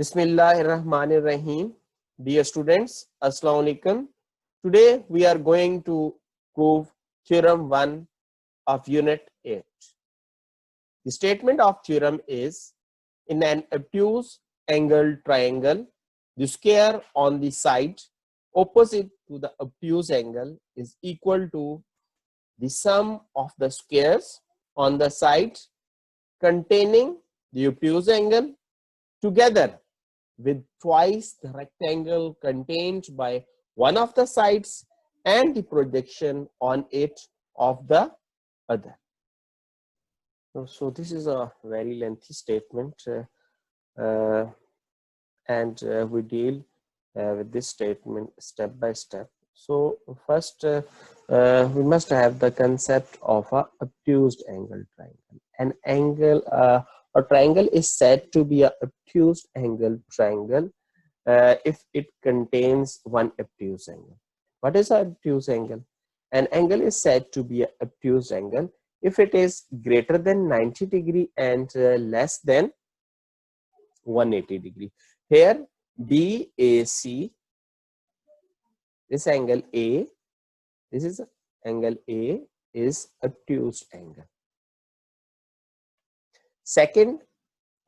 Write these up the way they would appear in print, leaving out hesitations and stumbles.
Bismillahirrahmanirrahim. Dear students, Assalamu alaikum. Today we are going to prove theorem 1 of unit 8. The statement of theorem is, in an obtuse angled triangle, the square on the side opposite to the obtuse angle is equal to the sum of the squares on the side containing the obtuse angle together with twice the rectangle contained by one of the sides and the projection on it of the other. So this is a very lengthy statement, and we deal with this statement step by step. So first we must have the concept of a obtuse angle triangle. An angle, a triangle is said to be a obtuse angle triangle if it contains one obtuse angle. What is an obtuse angle? An angle is said to be an obtuse angle if it is greater than 90 degree and less than 180 degree. Here BAC, this angle A, this is angle A, is obtuse angle. Second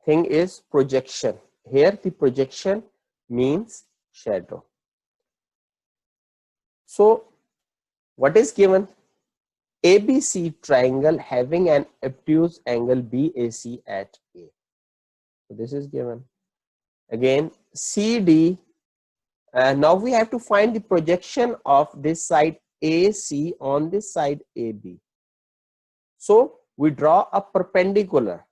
thing is projection. Here the projection means shadow. So what is given? ABC triangle having an obtuse angle BAC at A. So this is given. Again CD, now we have to find the projection of this side AC on this side AB. So we draw a perpendicular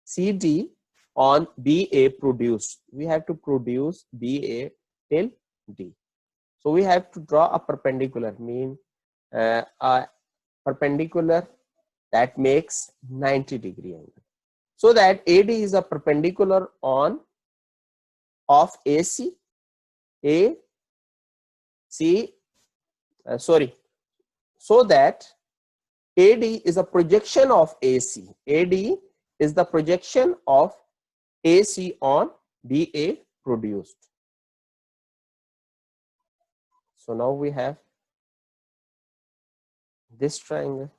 CD on BA produced. We have to produce BA till D. So we have to draw a perpendicular, mean a perpendicular that makes 90 degree angle. So that AD is a perpendicular on of AC, so that AD is a projection of AC. AD is the projection of AC on BA produced. So now we have this triangle.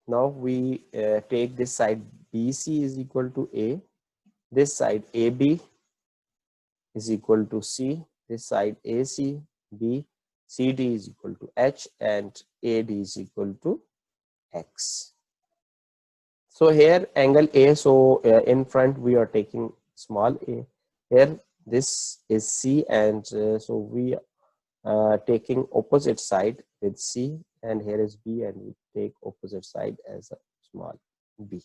Now we take this side BC is equal to A, this side AB is equal to C, this side AC, B, CD is equal to H, and AD is equal to X. So here angle A, so in front we are taking small a. Here this is C, and so we are taking opposite side with C, and here is B, and we take opposite side as a small b.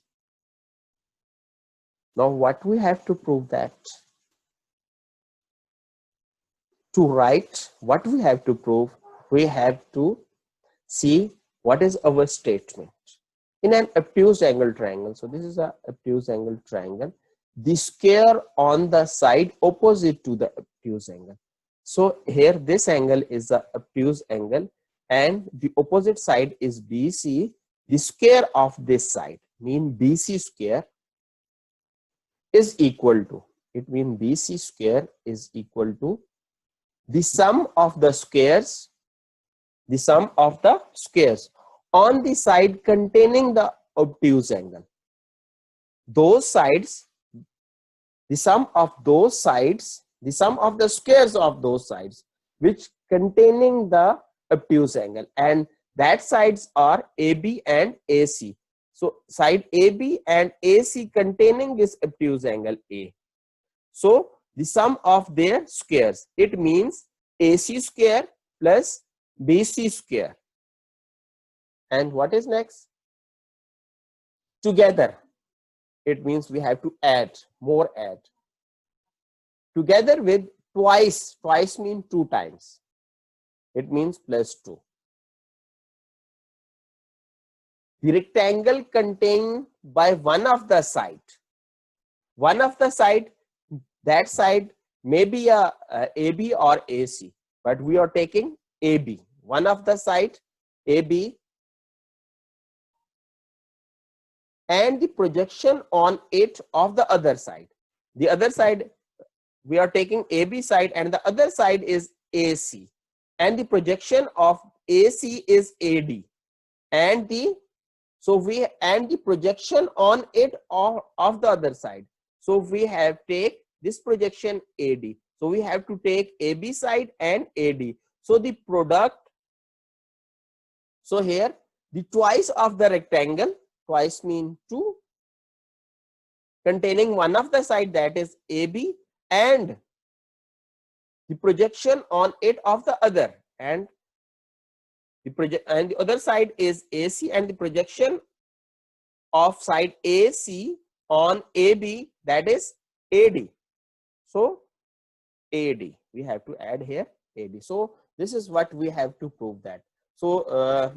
Now what we have to prove that? To write what we have to prove, we have to see what is our statement. In an obtuse angle triangle, so this is a obtuse angle triangle, the square on the side opposite to the obtuse angle. So here this angle is the obtuse angle and the opposite side is BC. The square of this side, mean BC square, is equal to, it means BC square is equal to the sum of the squares, on the side containing the obtuse angle. Those sides, the sum of those sides, the sum of the squares of those sides which containing the obtuse angle, and that sides are AB and AC. So side AB and AC containing this obtuse angle A. So the sum of their squares, it means AC square plus BC square. And what is next? Together. It means we have to add, more add. Together with twice, twice means 2 times. It means plus 2. The rectangle contained by one of the side. One of the side, that side may be a AB or AC, but we are taking AB. One of the side AB and the projection on it of the other side. The other side, we are taking AB side and the other side is AC, and the projection of AC is AD, and the projection on it of the other side. So we have take this projection AD. So we have to take AB side and AD. So the product, so here the twice of the rectangle, twice mean 2, containing one of the side, that is AB, and the projection on it of the other, and the other side is AC, and the projection of side AC on AB, that is AD. So AD, we have to add here AD. So this is what we have to prove that. So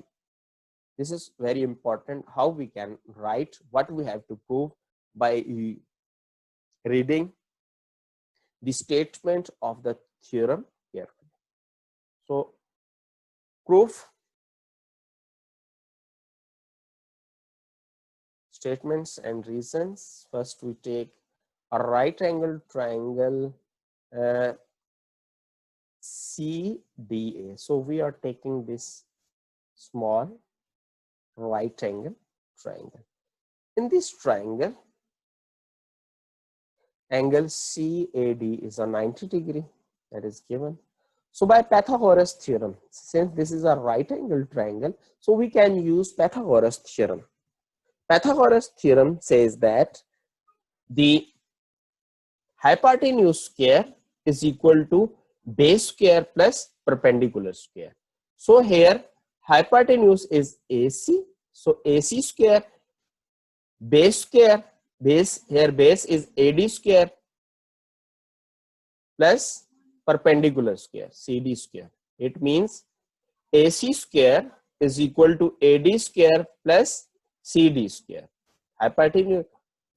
this is very important, how we can write what we have to prove by reading the statement of the theorem carefully. So proof, statements and reasons. First we take a right angle triangle CDA. So we are taking this small right angle triangle. In this triangle, angle CAD is a 90 degree, that is given. So by Pythagoras theorem, since this is a right angle triangle, so we can use Pythagoras theorem. Pythagoras theorem says that the hypotenuse square is equal to base square plus perpendicular square. So here hypotenuse is AC, so AC square, base square, base here base is AD square plus perpendicular square, CD square. It means AC square is equal to AD square plus CD square. Hypotenuse,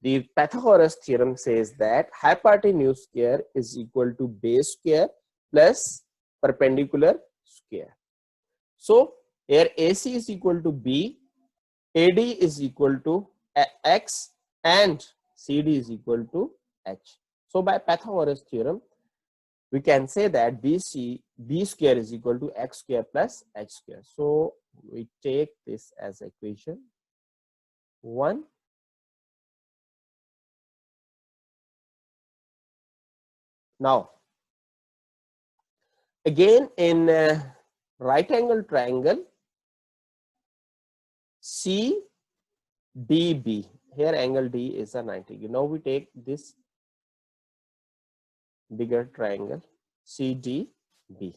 the Pythagoras theorem says that hypotenuse square is equal to base square plus perpendicular square. So here AC is equal to B, AD is equal to X, and CD is equal to H. So by Pythagoras theorem, we can say that B square is equal to X square plus H square. So we take this as equation 1. Now, again in right angle triangle CDB, here angle D is a 90 degree. Now we take this bigger triangle CDB,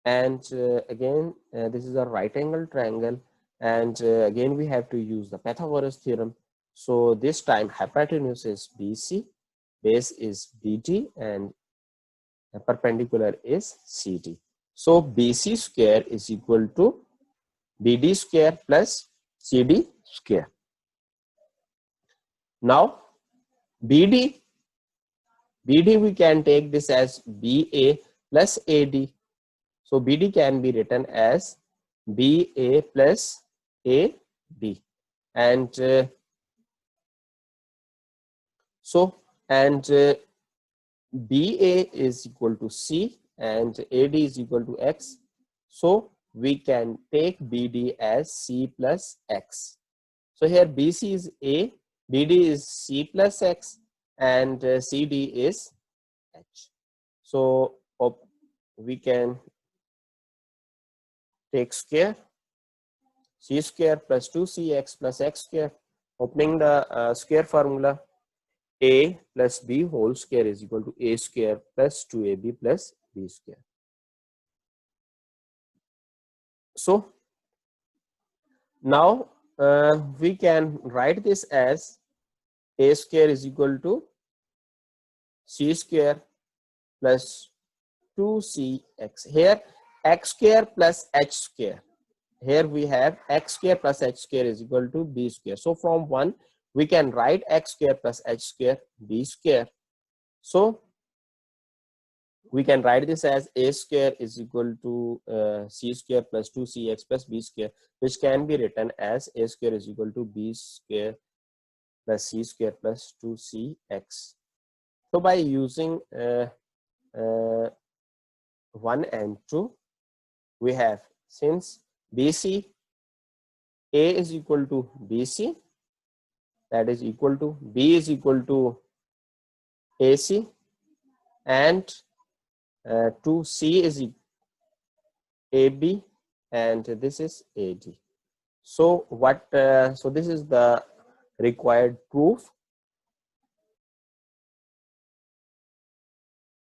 and again this is a right angle triangle, and again we have to use the Pythagoras theorem. So this time hypotenuse is BC, base is BD, and perpendicular is CD. So BC square is equal to BD square plus CD square. Now BD we can take this as BA plus AD. So BD can be written as BA plus AD, and BA is equal to C and AD is equal to X. So we can take BD as C plus X. So here BC is A, BD is C plus X, and CD is H. So we can take square, C square plus 2CX plus X square, opening the square formula, A plus B whole square is equal to A square plus 2AB plus B square. So now we can write this as A square is equal to C square plus 2CX. Here X square plus H square. Here we have X square plus H square is equal to B square. So from 1 we can write X square plus H square B square. So we can write this as A square is equal to C square plus 2CX plus B square, which can be written as A square is equal to B square plus c square plus 2cx. So by using 1 and 2, we have, since BC, A is equal to BC, that is equal to B is equal to AC, and 2C is AB, and this is AD. So what? So this is the required proof